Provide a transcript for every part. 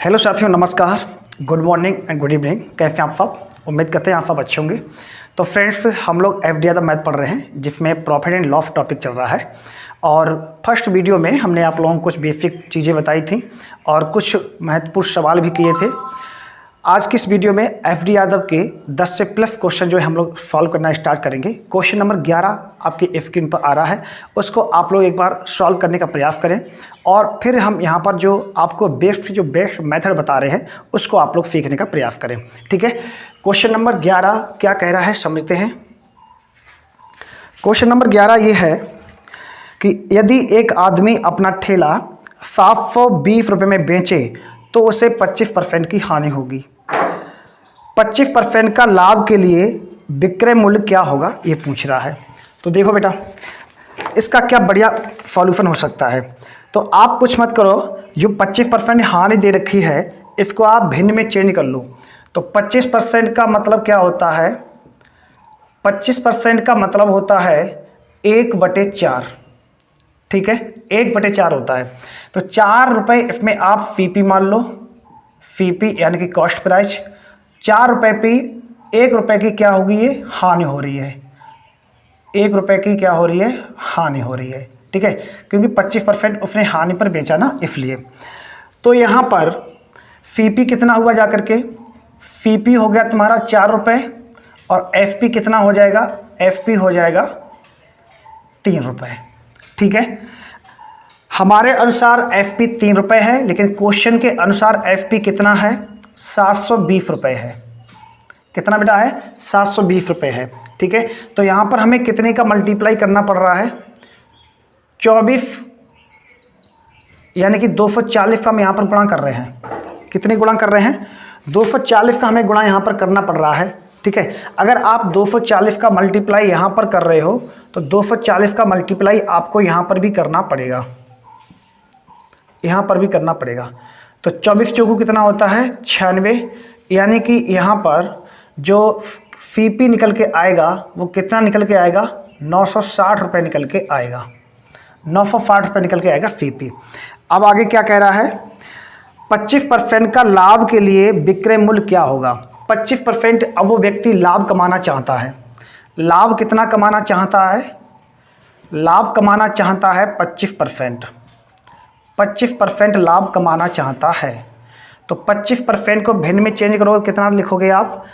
Hello साथियों, नमस्कार, good morning and good evening. कैसे हैं आप सब? उम्मीद करते हैं आप सब अच्छे होंगे। तो फ्रेंड्स, हम लोग एफडी द मैथ पढ़ रहे हैं जिसमें प्रॉफिट एंड लॉस टॉपिक चल रहा है। और फर्स्ट वीडियो में हमने आप लोगों को कुछ बेसिक चीज़ें बताई थी और कुछ महत्वपूर्ण सवाल भी किए थे। आज की इस वीडियो में एफडी यादव के 10 से प्लस क्वेश्चन जो है हम लोग सॉल्व करना स्टार्ट करेंगे। क्वेश्चन नंबर 11 आपकी स्क्रीन पर आ रहा है, उसको आप लोग एक बार सॉल्व करने का प्रयास करें और फिर हम यहाँ पर जो आपको बेस्ट मेथड बता रहे हैं उसको आप लोग सीखने का प्रयास करें। ठीक है, क्वेश्चन नंबर 11 क्या कह रहा है समझते हैं। क्वेश्चन नंबर 11 ये है कि यदि एक आदमी अपना ठेला 720 रुपये में बेचे तो उसे 25% की हानि होगी। 25% का लाभ के लिए विक्रय मूल्य क्या होगा, ये पूछ रहा है। तो देखो बेटा, इसका क्या बढ़िया सॉल्यूशन हो सकता है। तो आप कुछ मत करो, जो 25% हानि दे रखी है इसको आप भिन्न में चेंज कर लो। तो 25% का मतलब क्या होता है? 25% का मतलब होता है 1/4। ठीक है, 1/4 होता है। तो 4 रुपये इसमें आप फीपी मान लो, फीपी यानी कि कॉस्ट प्राइस। 4 रुपये पी 1 रुपये की क्या होगी, ये हानि हो रही है। 1 रुपये की क्या हो रही है, हानि हो रही है। ठीक है, क्योंकि 25% उसने हानि पर बेचा ना, इसलिए। तो यहाँ पर फीपी कितना हुआ जा करके, फीपी हो गया तुम्हारा 4 रुपये और एफपी कितना हो जाएगा, एफपी हो जाएगा 3 रुपये। ठीक है, हमारे अनुसार एफपी 3 रुपये है, लेकिन क्वेश्चन के अनुसार एफपी कितना है, 720 रुपये है। कितना बेटा है, 720 रुपये है। ठीक है, तो यहाँ पर हमें कितने का मल्टीप्लाई करना पड़ रहा है, 24 यानी कि 240 का हम यहाँ पर गुणा कर रहे हैं। कितने गुणा कर रहे हैं, 240 का हमें गुणा यहाँ पर करना पड़ रहा है। ठीक है, अगर आप 240 का मल्टीप्लाई यहाँ पर कर रहे हो तो 240 का मल्टीप्लाई आपको यहाँ पर भी करना पड़ेगा, यहाँ पर भी करना पड़ेगा। तो 24 चौकू कितना होता है, 96, यानी कि यहाँ पर जो फीपी निकल के आएगा वो कितना निकल के आएगा, 960 रुपये निकल के आएगा, 960 रुपये निकल के आएगा फीपी। अब आगे क्या कह रहा है, 25% का लाभ के लिए विक्रय मूल्य क्या होगा। 25%, अब वो व्यक्ति लाभ कमाना चाहता है। लाभ कितना कमाना चाहता है, लाभ कमाना चाहता है 25%। 25% लाभ कमाना चाहता है। तो 25% को भिन्न में चेंज करोगे, कितना लिखोगे आप,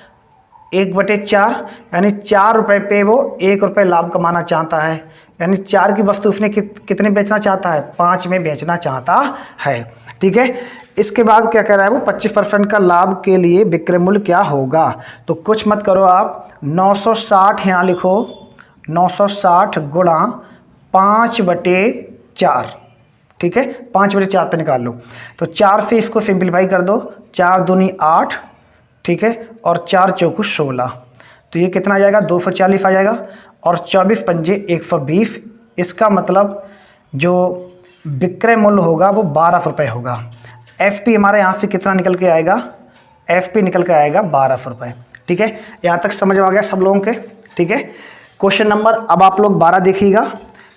1/4, यानी 4 रुपये पे वो 1 रुपये लाभ कमाना चाहता है। यानी 4 की वस्तु उसने कितने बेचना चाहता है, 5 में बेचना चाहता है। ठीक है, इसके बाद क्या कह रहा है वो, 25% का लाभ के लिए विक्रय मूल्य क्या होगा। तो कुछ मत करो आप, 960 यहाँ लिखो, 960 गुणा 5/4। ठीक है, 5/4 पे निकाल लो। तो 4 से इसको सिंप्लीफाई कर दो, 4 दूनी 8। ठीक है, और 4 चौकू 16। तो ये कितना आ जाएगा, 240 आ जाएगा। और 24 पंजे 120। इसका मतलब जो विक्रय मूल्य होगा वो 12 रुपये होगा। एफपी हमारे यहाँ से कितना निकल के आएगा, एफपी निकल के आएगा 12 रुपये। ठीक है, यहाँ तक समझ आ गया सब लोगों के। ठीक है, क्वेश्चन नंबर अब आप लोग 12 देखिएगा।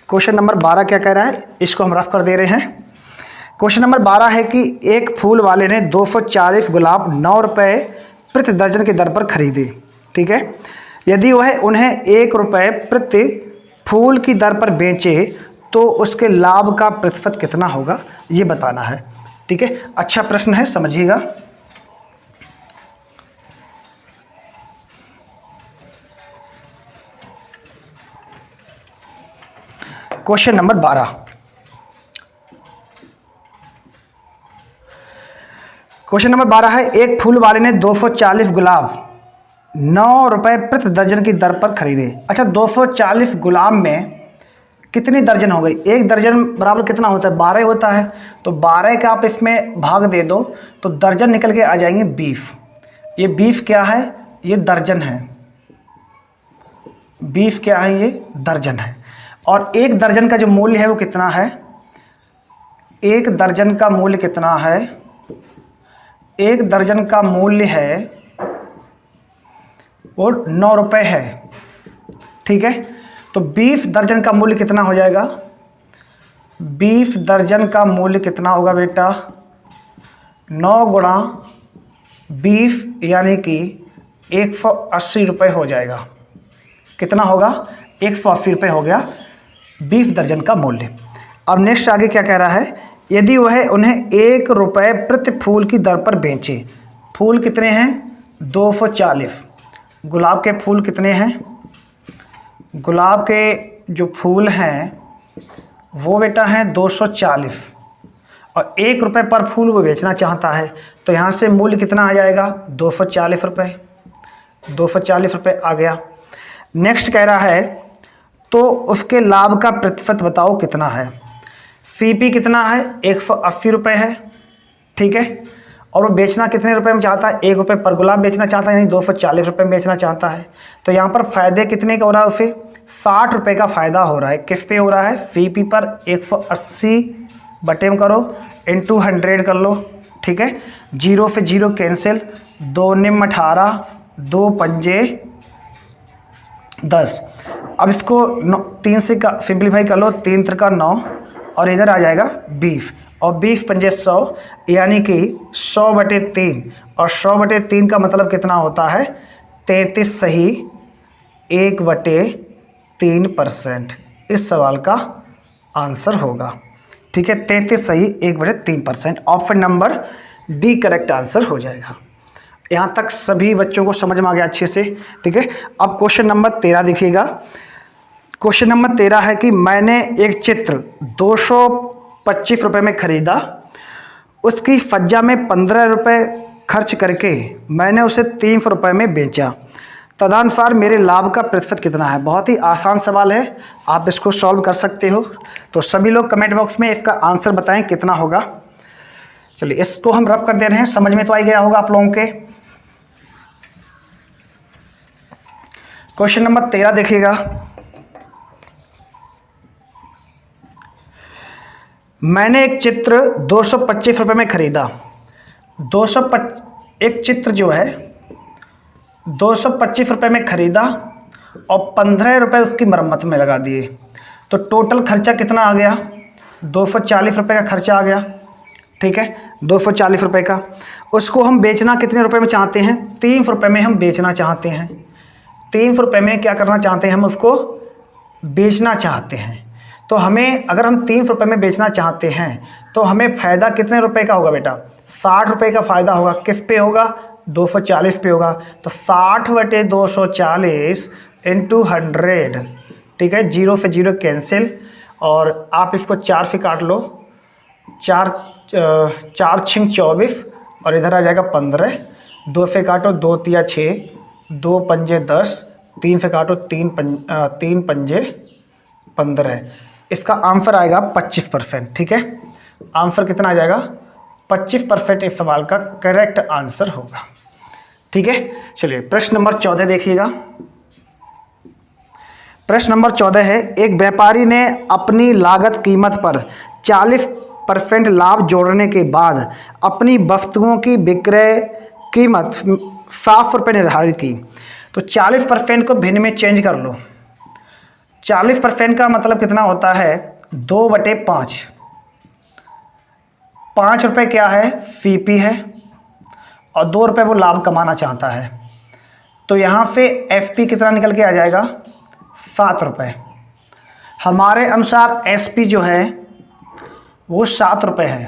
क्वेश्चन नंबर 12 क्या कह रहा है, इसको हम रफ कर दे रहे हैं। क्वेश्चन नंबर 12 है कि एक फूल वाले ने 240 गुलाब 9 रुपये प्रति दर्जन की दर पर खरीदे। ठीक है, यदि वह उन्हें 1 रुपये प्रति फूल की दर पर बेचे तो उसके लाभ का प्रतिशत कितना होगा, ये बताना है। ठीक है, अच्छा प्रश्न है, समझिएगा। क्वेश्चन नंबर 12, क्वेश्चन नंबर 12 है, एक फूल वाले ने 240 गुलाब 9 रुपये प्रति दर्जन की दर पर खरीदे। अच्छा, 240 गुलाब में कितनी दर्जन हो गई, एक दर्जन बराबर कितना होता है, 12 होता है। तो 12 का आप इसमें भाग दे दो तो दर्जन निकल के आ जाएंगे 20। ये 20 क्या है, ये दर्जन है। 20 क्या है, ये दर्जन है। और एक दर्जन का जो मूल्य है वो कितना है, एक दर्जन का मूल्य कितना है, एक दर्जन का मूल्य है वो 9 रुपये है। ठीक है, तो 20 दर्जन का मूल्य कितना हो जाएगा, 20 दर्जन का मूल्य कितना होगा बेटा, 9 गुणा बीफ यानी कि 180 रुपये हो जाएगा। कितना होगा? 180 रुपये हो गया बीफ दर्जन का मूल्य। अब नेक्स्ट आगे क्या कह रहा है, यदि वह उन्हें 1 रुपये प्रति फूल की दर पर बेचे। फूल कितने हैं? 240। गुलाब के फूल कितने हैं? गुलाब के जो फूल हैं वो बेटा हैं 240 और 1 रुपये पर फूल वो बेचना चाहता है, तो यहाँ से मूल्य कितना आ जाएगा? 240 रुपये। 240 रुपये आ गया। नेक्स्ट कह रहा है तो उसके लाभ का प्रतिशत बताओ कितना है। फीपी कितना है? 180 रुपये है, ठीक है। और वो बेचना कितने रुपए में चाहता है? 1 रुपये पर गुलाब बेचना चाहता है, यानी 240 रुपये में बेचना चाहता है। तो यहाँ पर फ़ायदे कितने का हो रहा है? उसे 60 रुपये का फ़ायदा हो रहा है। किस पे हो रहा है? फीपी पर 180 बटे में करो इंटू 100 कर लो, ठीक है। 0 से 0 कैंसिल, 2 निम 18, 2 पंजे 10। अब इसको 3 से का सिंप्लीफाई कर लो, 3 त्रिका 9 और इधर आ जाएगा बीफ, और 20 पंजे 100 यानी कि 100 बटे 3, और 100 बटे 3 का मतलब कितना होता है? 33 सही 1 बटे 3%। इस सवाल का आंसर होगा, ठीक है। 33 सही 1 बटे 3%। Option number D correct answer हो जाएगा। यहाँ तक सभी बच्चों को समझ में आ गया अच्छे से, ठीक है। अब क्वेश्चन नंबर 13 देखिएगा। क्वेश्चन नंबर 13 है कि मैंने एक चित्र 225 रुपये में खरीदा, उसकी फज्जा में 15 रुपये खर्च करके मैंने उसे 300 रुपये में बेचा, तदनुसार मेरे लाभ का प्रतिशत कितना है। बहुत ही आसान सवाल है, आप इसको सॉल्व कर सकते हो। तो सभी लोग कमेंट बॉक्स में इसका आंसर बताएं कितना होगा। चलिए इसको हम रब कर दे रहे हैं, समझ में तो आ गया होगा आप लोगों के। क्वेश्चन नंबर 13 देखिएगा। मैंने एक चित्र 225 रुपये में खरीदा। एक चित्र जो है 225 रुपये में खरीदा और 15 रुपये उसकी मरम्मत में लगा दिए, तो टोटल खर्चा कितना आ गया? 240 रुपये का खर्चा आ गया, ठीक है। 240 रुपये का। उसको हम बेचना कितने रुपए में चाहते हैं? 300 रुपये में हम बेचना चाहते हैं। 300 रुपये में क्या करना चाहते हैं? हम उसको बेचना चाहते हैं। तो हमें अगर हम 300 रुपये में बेचना चाहते हैं तो हमें फ़ायदा कितने रुपए का होगा बेटा? 60 रुपये का फ़ायदा होगा। किस पे होगा? 240 पे होगा। तो 60 बटे 240 इंटू 100, ठीक है। 0 से 0 कैंसिल, और आप इसको 4 से काट लो, 4 6 24 और इधर आ जाएगा 15। 2 से काटो 2 तिया 6, 2 पंजे 10, 3 से काटो 3 पंजे 15। इसका आंसर आएगा 25%, ठीक है। आंसर कितना आ जाएगा? 25% इस सवाल का करेक्ट आंसर होगा, ठीक है। चलिए प्रश्न नंबर 14 देखिएगा। प्रश्न नंबर 14 है, एक व्यापारी ने अपनी लागत कीमत पर 40% लाभ जोड़ने के बाद अपनी वस्तुओं की विक्रय कीमत 700 रुपये निर्धारित की। तो 40% को भिन्न में चेंज कर लो। 40% का मतलब कितना होता है? 2/5। 5 रुपये क्या है? फीपी है, और 2 रुपये वो लाभ कमाना चाहता है। तो यहाँ पे एफपी कितना निकल के आ जाएगा? 7 रुपये। हमारे अनुसार एसपी जो है वो 7 रुपये है।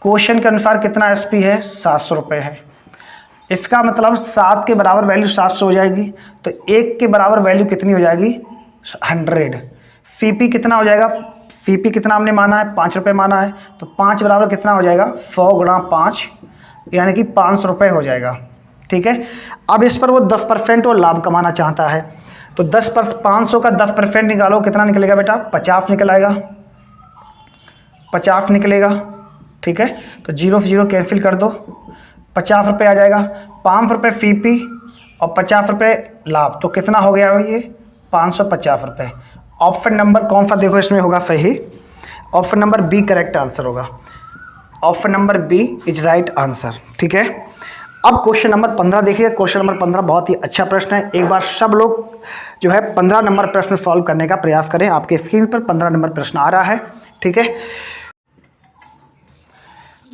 क्वेश्चन के अनुसार कितना एसपी है? 700 रुपये है। इसका मतलब 7 के बराबर वैल्यू 700 हो जाएगी, तो 1 के बराबर वैल्यू कितनी हो जाएगी? 100। फीपी कितना हो जाएगा? फीपी कितना हमने माना है? 5 रुपये माना है, तो 5 बराबर कितना हो जाएगा? 100 गुणा 5 यानी कि 500 रुपये हो जाएगा, ठीक है। अब इस पर वो 10% वो लाभ कमाना चाहता है, तो 500 का 10% निकालो, कितना निकलेगा बेटा? 50 निकल आएगा। 50 निकलेगा, ठीक है। तो 0 से 0 कैंसिल कर दो, 50 रुपये आ जाएगा। 500 रुपये फीपी और 50 रुपये लाभ, तो कितना हो गया ये? 550 रुपये। ऑप्शन नंबर कौन सा देखो इसमें होगा सही? Option number B correct answer होगा। Option number B is right answer, ठीक है। अब क्वेश्चन नंबर 15 देखिए। क्वेश्चन नंबर 15 बहुत ही अच्छा प्रश्न है। एक बार सब लोग जो है 15 नंबर प्रश्न सॉल्व करने का प्रयास करें। आपके स्क्रीन पर 15 नंबर प्रश्न आ रहा है, ठीक है।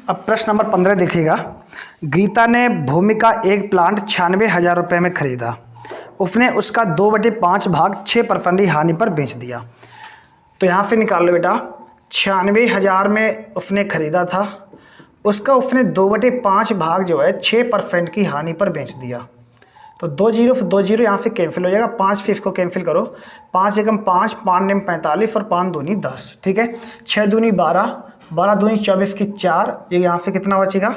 अब प्रश्न नंबर 15 देखिएगा। गीता ने भूमि का एक प्लांट 96,000 रुपये में खरीदा। उसने उसका 2/5 भाग 6% हानि पर बेच दिया। तो यहाँ से निकाल लो बेटा, 96,000 में उसने खरीदा था, उसका उसने 2/5 भाग जो है 6% की हानि पर बेच दिया। तो 2 यहाँ से कैंसिल हो जाएगा, 5 फिर इसको कैंसिल करो, 5 एकम 5, 5 नेम 45 और 5 दूनी 10, ठीक है। 6 दूनी 12, 12 दूनी 24 की 4, ये यहाँ से कितना बचेगा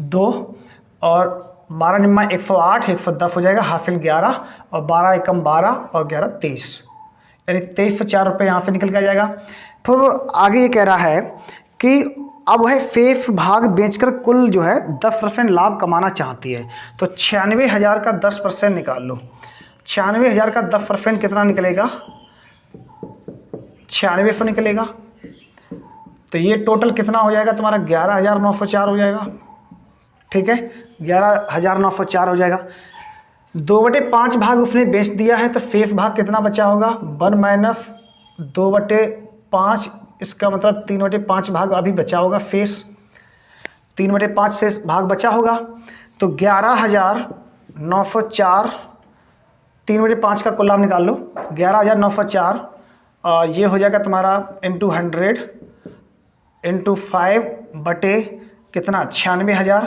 2, और 12 निम्मा 108, 110 हो जाएगा, हासिल 11, और 12 एकम 12 और 11 23, यानी 2304 रुपये यहाँ से निकल के आ जाएगा। फिर वो आगे ये कह रहा है कि अब वह शेष भाग बेचकर कुल जो है 10% लाभ कमाना चाहती है। तो 96,000 का 10% निकाल लो। 96,000 का 10% कितना निकलेगा, 9600 निकलेगा। तो ये टोटल कितना हो जाएगा तुम्हारा 11,904 हो जाएगा, ठीक है, 11,904 हो जाएगा। 2/5 भाग उसने बेच दिया है, तो शेष भाग कितना बचा होगा 1 - 2/5, इसका मतलब 3/5 भाग अभी बचा होगा, शेष 3/5 शेष भाग बचा होगा। तो 11,904, 3/5 का कुल लाभ निकाल लो, 11,904, और ये हो जाएगा तुम्हारा इंटू 100 इंटू 5 बटे कितना 96,000,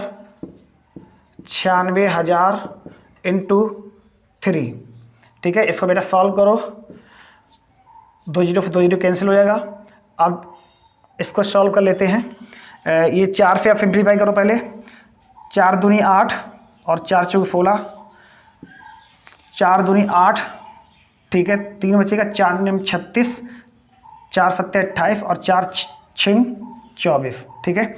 96,000 इंटू 3, ठीक है। इसको बेटा सॉल्व करो, 2 जीरो से 2 जीरो कैंसिल हो जाएगा। अब इसको सॉल्व कर लेते हैं। ये 4 से आप सिंप्लीफाई करो पहले, 4 दूनी 8 और 4 चौक 16, 4 दूनी 8, ठीक है, 3 बचेगा, 4 निम 36, 4 सत्ते 28 और 4 छिंग 24, ठीक है।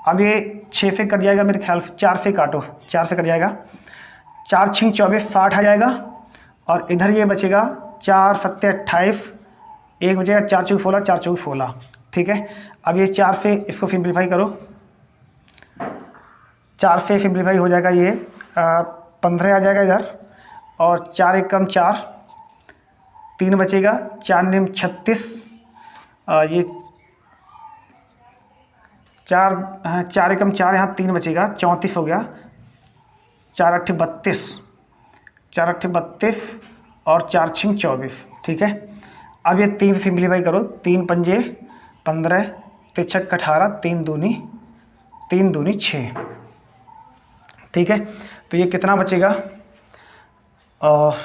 अब ये 6 से कट जाएगा मेरे ख्याल से, 4 से काटो, 4 से कट जाएगा, 4 छिंग 24 60 आ जाएगा, और इधर ये बचेगा 4 सत्ते 28, एक बचेगा 4 चौक 16, 4 चौक 16, ठीक है। अब ये 4 से इसको सिंप्लीफाई करो, 4 से सिंप्लीफाई हो जाएगा, ये 15 आ जाएगा इधर, और 4 एकम 4, 3 बचेगा, 4 निम 36, ये 4 एकम 4, यहाँ 3 बचेगा, 34 हो गया, 4 अट्ठे 32, 4 अट्ठे 32 और 4 छिंग 24, ठीक है। अब ये 3 सिंप्लीफाई करो, 3 पंजे 15, 3 छक्का 18, 3 दूनी 6, ठीक है। तो ये कितना बचेगा, और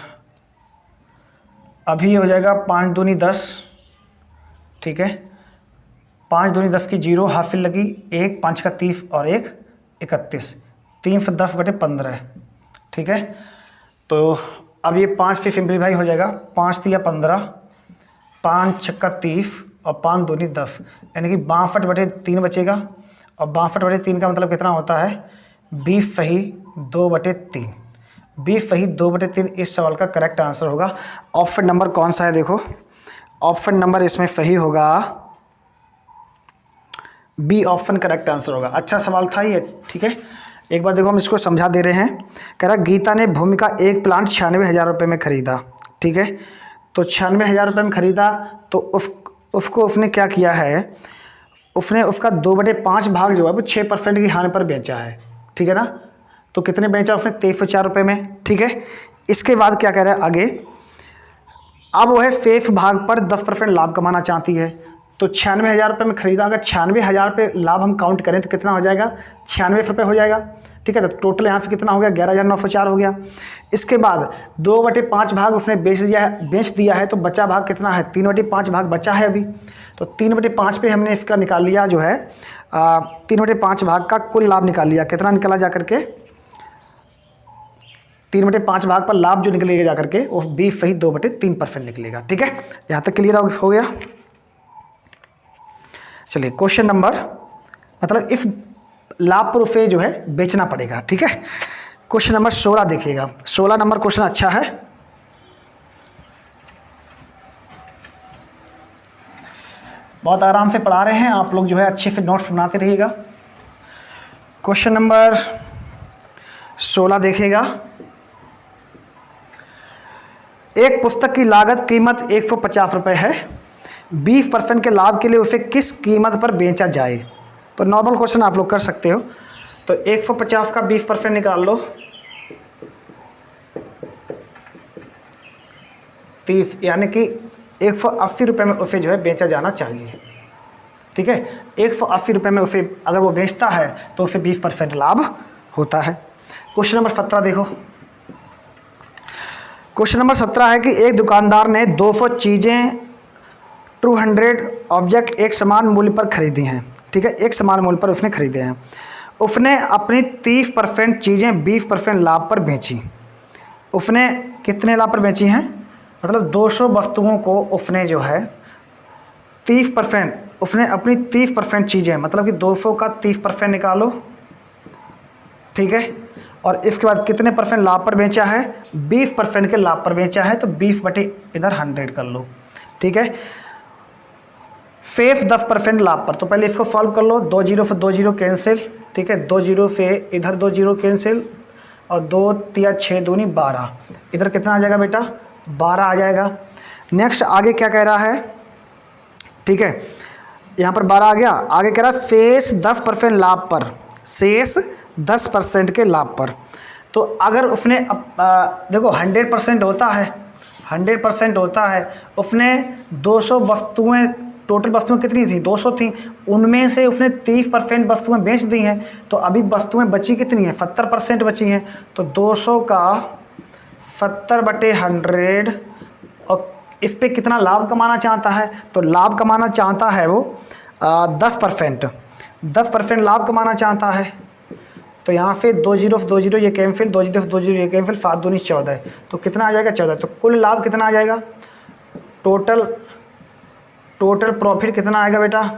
अभी ये हो जाएगा 5 दूनी 10, ठीक है, 5 दूनी 10 की 0, हासिल लगी 1, 5 का 30 और 1 31, 3 से 10 बटे 15, ठीक है। तो अब ये 5 से सिंप्लीफाई हो जाएगा, 5 दिया 15, 5 छक्का 30 और 5 दूनी 10, यानी कि 62 बटे 3 बचेगा, और 62 बटे 3 का मतलब कितना होता है 20 सही 2 बटे 3, 20 सही 2 बटे 3 इस सवाल का करेक्ट आंसर होगा। ऑप्शन नंबर कौन सा है, देखो ऑप्शन नंबर इसमें सही होगा बी, ऑप्शन करेक्ट आंसर होगा। अच्छा सवाल था ये, ठीक है। एक बार देखो हम इसको समझा दे रहे हैं। कह रहा गीता ने भूमि का एक प्लांट 96,000 रुपये में खरीदा, ठीक है। तो 96,000 रुपये में खरीदा, तो उसको उसने क्या किया है, उसने उसका 2/5 भाग जो है वो 6% की हानि पर बेचा है, ठीक है ना। तो कितने बेचा उसने 2304 रुपये में, ठीक है। इसके बाद क्या कह रहा है आगे, अब वह शेष भाग पर 10% लाभ कमाना चाहती है। तो 96,000 रुपये में खरीदा, अगर 96,000 पे लाभ हम काउंट करें तो कितना हो जाएगा 96 रुपये हो जाएगा, ठीक है। तो टोटल यहाँ से कितना हो गया 11,904 हो गया। इसके बाद 2/5 भाग उसने बेच दिया है, तो बचा भाग कितना है 3/5 भाग बचा है अभी। तो 3/5 पे हमने इसका निकाल लिया जो है 3/5 भाग का कुल लाभ निकाल लिया, कितना निकला जा करके 3/5 भाग पर लाभ जो निकलेगा जा करके वो 20 सही 2/3% निकलेगा, ठीक है। यहाँ तक क्लियर हो गया। चलिए क्वेश्चन नंबर, मतलब इस लाभ पर उसे जो है बेचना पड़ेगा, ठीक है। क्वेश्चन नंबर 16 देखिएगा, 16 नंबर क्वेश्चन अच्छा है। बहुत आराम से पढ़ा रहे हैं आप लोग, जो है अच्छे से नोट्स बनाते रहिएगा। क्वेश्चन नंबर 16 देखिएगा। एक पुस्तक की लागत कीमत 150 रुपये है, 20% के लाभ के लिए उसे किस कीमत पर बेचा जाए, तो नॉर्मल क्वेश्चन आप लोग कर सकते हो। तो 150 का 20% निकाल लो, 30, यानी कि 180 रुपये में उसे जो है बेचा जाना चाहिए। ठीक है, 180 रुपये में उसे अगर वो बेचता है तो उसे 20% लाभ होता है। क्वेश्चन नंबर 17 देखो। क्वेश्चन नंबर 17 है कि एक दुकानदार ने 200 चीज़ें 200 ऑब्जेक्ट एक समान मूल्य पर खरीदी हैं। ठीक है, एक समान मूल्य पर उसने खरीदे हैं। उसने अपनी 30% चीज़ें 20% लाभ पर बेची। उसने कितने लाभ पर बेची हैं? मतलब 200 वस्तुओं को उसने जो है 30%, उसने अपनी 30% चीज़ें, मतलब कि 200 का 30% निकालो। ठीक है, और इसके बाद कितने परसेंट लाभ पर बेचा है? 20% के लाभ पर बेचा है, तो 20 बटे इधर 100 कर लो। ठीक है, फेफ 10% लाभ पर, तो पहले इसको सॉल्व कर लो। 2 जीरो से 2 जीरो कैंसिल। ठीक है, 2 जीरो से इधर 2 जीरो कैंसिल, और 2 तिया 6 दूनी 12, इधर कितना आ जाएगा बेटा? 12 आ जाएगा। नेक्स्ट आगे क्या कह रहा है? ठीक है, यहाँ पर 12 आ गया। आगे कह रहा है शेष 10% लाभ पर, शेष 10% के लाभ पर। तो अगर उसने देखो 100% होता है, 100% होता है, उसने 200 वस्तुएं, टोटल वस्तुएं कितनी थी? 200 थी, उनमें से उसने 30% वस्तुएं बेच दी हैं, तो अभी वस्तुएं बची कितनी हैं? 70% बची हैं। तो 200 का 70 बटे 100, और इस पे कितना लाभ कमाना चाहता है? तो लाभ कमाना चाहता है वो 10%, 10% लाभ कमाना चाहता है। तो यहाँ से 2 जीरो से 2 जीरो ये कैंसिल, 2 जीरो से 2 जीरो ये कैंसिल, 7 दूनी 14, तो कितना आ जाएगा? 14। तो कुल लाभ कितना आ जाएगा? टोटल प्रॉफिट कितना आएगा बेटा?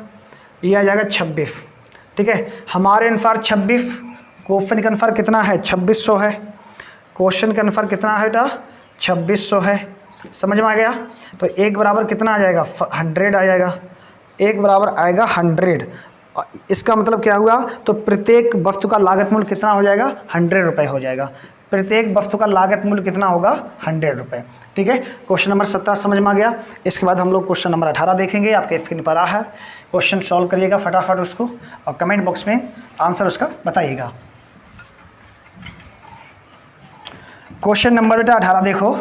ये आ जाएगा 26। ठीक है, हमारे अनुसार 26, क्वेश्चन के अनुसार कितना है? 2600 है। क्वेश्चन के अनुसार कितना है बेटा? 2600 है। समझ में आ गया? तो एक बराबर कितना आ जाएगा? 100 आ जाएगा। एक बराबर आएगा 100। इसका मतलब क्या हुआ? तो प्रत्येक वस्तु का लागत मूल्य कितना हो जाएगा? 100 रुपये हो जाएगा। प्रत्येक वस्तु का लागत मूल्य कितना होगा? 100 रुपये। ठीक है, क्वेश्चन नंबर 17 समझ में आ गया। इसके बाद हम लोग क्वेश्चन नंबर 18 देखेंगे। आपके स्क्रीन पर आ है, क्वेश्चन सॉल्व करिएगा फटाफट उसको, और कमेंट बॉक्स में आंसर उसका बताइएगा। क्वेश्चन नंबर बेटा 18 देखो।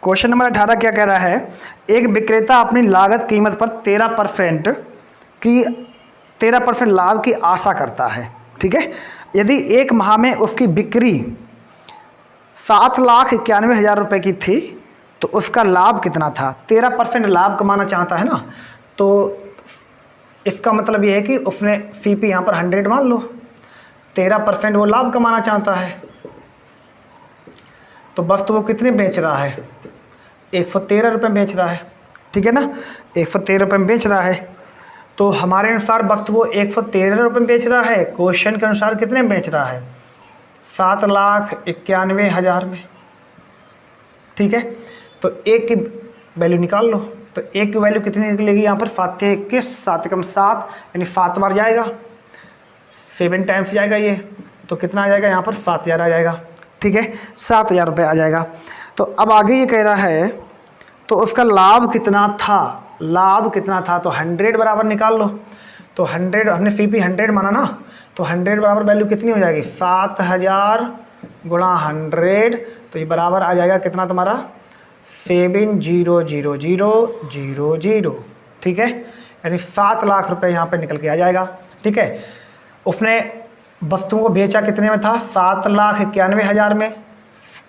क्वेश्चन नंबर 18 क्या कह रहा है? एक विक्रेता अपनी लागत कीमत पर 13% लाभ की आशा करता है। ठीक है, यदि एक माह में उसकी बिक्री 7,91,000 रुपये की थी तो उसका लाभ कितना था? 13% लाभ कमाना चाहता है ना, तो इसका मतलब ये है कि उसने सीपी यहाँ पर 100 मान लो, 13% वो लाभ कमाना चाहता है। तो वस्तु वो कितने बेच रहा है? 113 रुपये बेच रहा है। ठीक है ना, 113 रुपये में बेच रहा है। तो हमारे अनुसार वस्तु वो 113 रुपये में बेच रहा है, क्वेश्चन के अनुसार कितने में बेच रहा है? 7,91,000 में। ठीक है, तो एक की वैल्यू निकाल लो। तो एक की वैल्यू कितनी निकलेगी यहाँ पर? 7 कम 7, यानी 7 बार जाएगा, 7 टाइम्स जाएगा ये, तो कितना आ जाएगा यहाँ पर? 7,000 आ जाएगा। ठीक है, 7,000 रुपये आ जाएगा। तो अब आगे ये कह रहा है तो उसका लाभ कितना था? लाभ कितना था? तो 100 बराबर निकाल लो। तो 100, हमने सीपी 100 माना ना, तो 100 बराबर वैल्यू कितनी हो जाएगी? 7,000 गुणा 100, तो ये बराबर आ जाएगा कितना तुम्हारा? 7,000,000। ठीक है, यानी 7 लाख रुपए यहाँ पे निकल के आ जाएगा। ठीक है, उसने वस्तुओं को बेचा कितने में था? 7,91,000 में।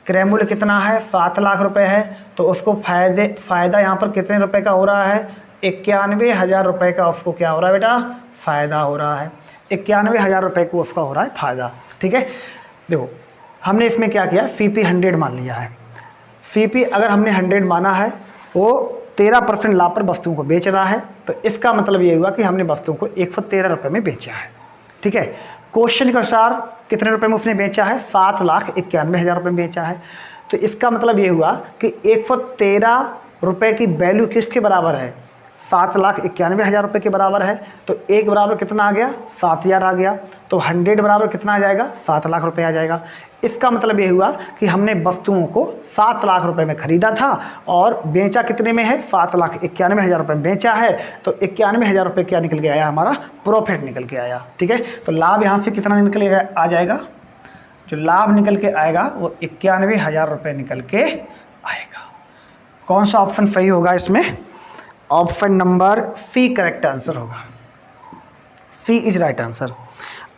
क्रय मूल्य कितना है? 7 लाख रुपए है, तो उसको फ़ायदा यहाँ पर कितने रुपए का हो रहा है? 91,000 रुपये का उसको क्या हो रहा है बेटा? फ़ायदा हो रहा है। 91,000 रुपये को उसका हो रहा है फ़ायदा। ठीक है, देखो हमने इसमें क्या किया? सीपी 100 मान लिया है। सीपी अगर हमने 100 माना है, वो 13% लाभ पर वस्तुओं को बेच रहा है, तो इसका मतलब ये हुआ कि हमने वस्तुओं को 113 रुपये में बेचा है। ठीक है, क्वेश्चन के अनुसार कितने रुपए में उसने बेचा है? 7,91,000 रुपये में बेचा है। तो इसका मतलब ये हुआ कि 113 रुपये की वैल्यू किसके बराबर है? 7,91,000 रुपये के बराबर है। तो 1 बराबर कितना आ गया, 7,000 आ गया। तो 100 बराबर कितना आ जाएगा, 7 लाख रुपये आ जाएगा। इसका मतलब ये हुआ कि हमने वस्तुओं को 7 लाख रुपए में खरीदा था और बेचा कितने में है, 7,91,000 रुपये में बेचा है। तो 91,000 रुपये क्या निकल के आया, हमारा प्रॉफिट निकल के आया। ठीक है, तो लाभ यहाँ से कितना निकल के आ जाएगा, जो लाभ निकल के आएगा वो 91,000 रुपये निकल के आएगा। कौन सा ऑप्शन सही होगा इसमें, option number C correct answer होगा, सी इज राइट आंसर।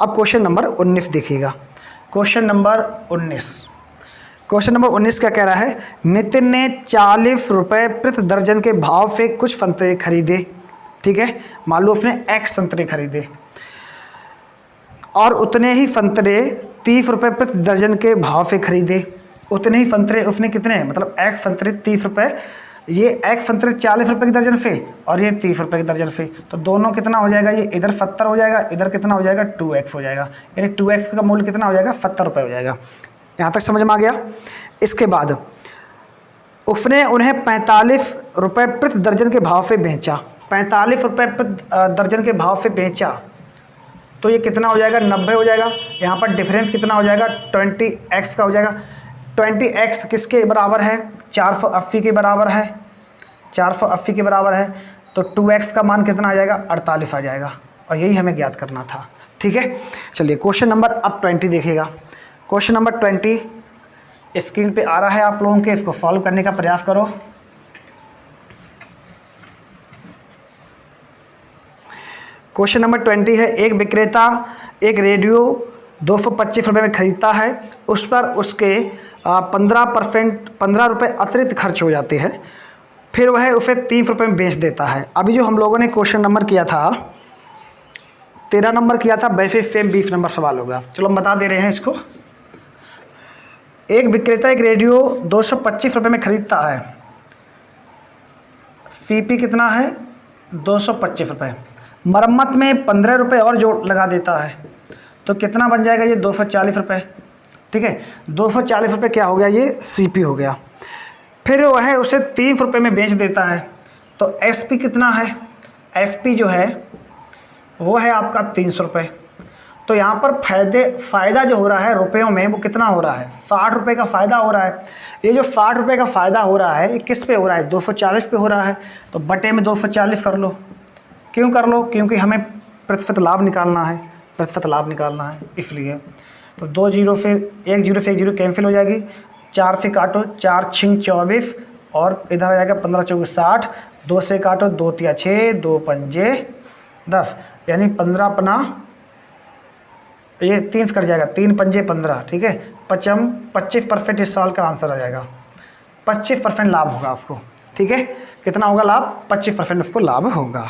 अब क्वेश्चन नंबर 19 देखिएगा। क्वेश्चन नंबर 19 क्या कह रहा है, नितिन ने 40 रुपये प्रति दर्जन के भाव से कुछ संतरे खरीदे। ठीक है, मान लो उसने x संतरे खरीदे और उतने ही संतरे 30 रुपये प्रति दर्जन के भाव से खरीदे। उतने ही संतरे उसने कितने, मतलब x संतरे 30 रुपये, ये x संतरे 40 रुपये की दर्जन पे और ये 30 रुपये की दर्जन पे। तो दोनों कितना हो जाएगा, ये इधर 70 हो जाएगा, इधर कितना हो जाएगा 2x हो जाएगा, यानी 2x का मूल्य कितना हो जाएगा, 70 रुपये हो जाएगा। यहाँ तक समझ में आ गया। इसके बाद उसने उन्हें 45 रुपये प्रति दर्जन के भाव से बेचा, 45 रुपये प्रति दर्जन के भाव से बेचा। तो ये कितना हो जाएगा, 90 हो जाएगा। यहाँ पर डिफरेंस कितना हो जाएगा, 20x का हो जाएगा। 20x किसके बराबर है, 480 के बराबर है, 480 के बराबर है। तो 2x का मान कितना आ जाएगा, 48 आ जाएगा। और यही हमें ज्ञात करना था। ठीक है, चलिए क्वेश्चन नंबर अब 20 देखिएगा। क्वेश्चन नंबर 20 स्क्रीन पे आ रहा है आप लोगों के, इसको सॉल्व करने का प्रयास करो। क्वेश्चन नंबर 20 है, एक विक्रेता एक रेडियो 225 रुपये में खरीदता है, उस पर उसके 15 रुपये अतिरिक्त खर्च हो जाते हैं, फिर वह उसे 30 रुपये में बेच देता है। अभी जो हम लोगों ने क्वेश्चन नंबर किया था 13 नंबर किया था, वैसे सेम 20 नंबर सवाल होगा। चलो हम बता दे रहे हैं इसको। एक विक्रेता एक रेडियो 225 रुपये में खरीदता है, सीपी कितना है, 225 रुपये, मरम्मत में 15 रुपये और जोड़ लगा देता है, तो कितना बन जाएगा, ये 240 रुपये। ठीक है, 240 रुपये क्या हो गया, ये सीपी हो गया। फिर वह उसे 30 रुपये में बेच देता है, तो एसपी कितना है, एफपी जो है वो है आपका 300 रुपये। तो यहाँ पर फ़ायदा जो हो रहा है रुपयों में वो कितना हो रहा है, 60 रुपये का फ़ायदा हो रहा है। ये जो 60 रुपये का फ़ायदा हो रहा है ये किस पे हो रहा है, 240 पे हो रहा है। तो बटे में 240 कर लो। क्यों कर लो, क्योंकि हमें प्रतिशत लाभ निकालना है, प्रतिशत लाभ निकालना है इसलिए। तो 2 जीरो से 1 जीरो से 1 जीरो कैंसिल हो जाएगी, 4 से काटो, 4 छिंग 24 और इधर आ जाएगा 15 चौके 60, 2 से काटो, 2 तिया 6, 2 पंजे 10, यानी 15 अपना ये 3 कट जाएगा, 3 पंजे 15। ठीक है, 25% इस साल का आंसर आ जाएगा। 25% लाभ होगा आपको। ठीक है, कितना होगा लाभ, 25% उसको लाभ होगा।